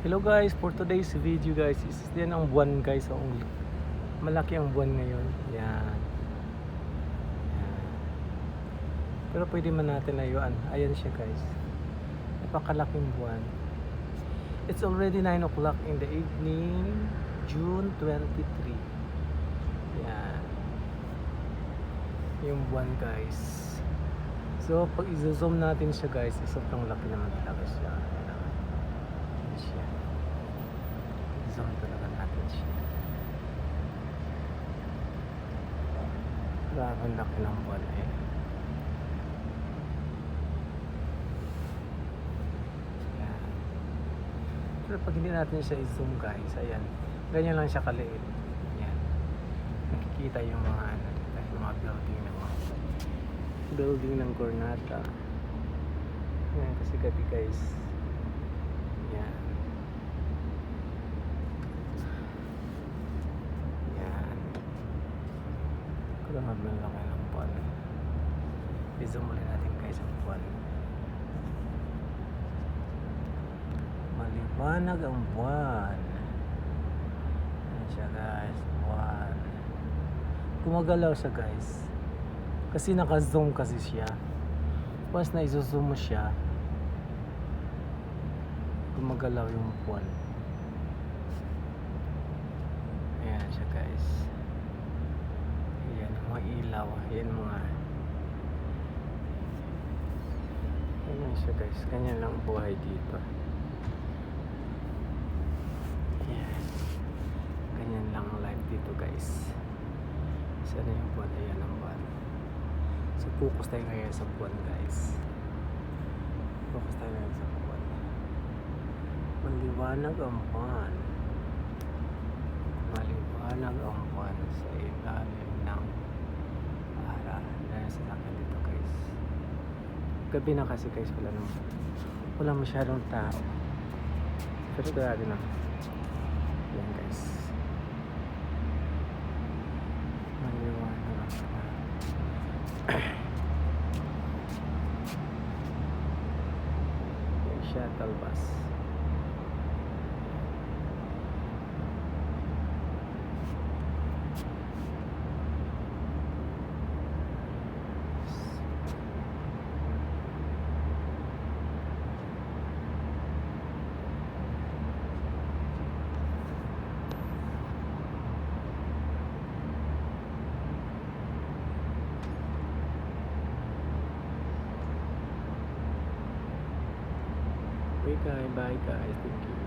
Hello guys, for today's video guys, is din ang buwan guys. So, malaki ang buwan ngayon. Yan. Yan. Pero pwede man natin layuan. Ayan siya guys. Napakalaking buwan. It's already 9 o'clock in the evening, June 23. Yan. Yung buwan guys. So pag i-zoom natin siya guys, sobrang laki naman talaga siya. Yan siya. Zoom talaga natin siya. Grabe ang laki ng buwan eh. Yan. Pero pag hindi natin siya i-zoom guys, ayan. Ganyan lang siya kaliit. Yan. Nakikita yung mga ano dito, yung mga building ng Cornata. Yan kasi gabi guys. Yan. Yan. Grabe ang laki ng buwan. I-zoom ulit natin guys ang buwan. Maliwanag ang buwan. Yan siya guys, buwan. Gumagalaw siya guys. Kasi naka-zoom kasi siya. Once na i-zoom mo siya, gumagalaw yung buwan. Ayan siya guys. Ayan, mga ilaw. Ayan mga. Ayan siya guys. Ganyan lang buhay dito. Ayan. Ganyan lang life dito guys. Sana yung buwan. Ayan ang buwan. So focus tayo ngayon sa buwan guys. Focus tayo ngayon sa buwan. Maliwanag ang buwan. Maliwanag ang buwan sa ilalim ng araw. Dahil sa akin dito guys. Gabi na kasi guys, wala masyadong tao. Pero grabe na. Yan guys. Maliwanag ang buwan. Yung shuttle bus. Bye guys, thank you.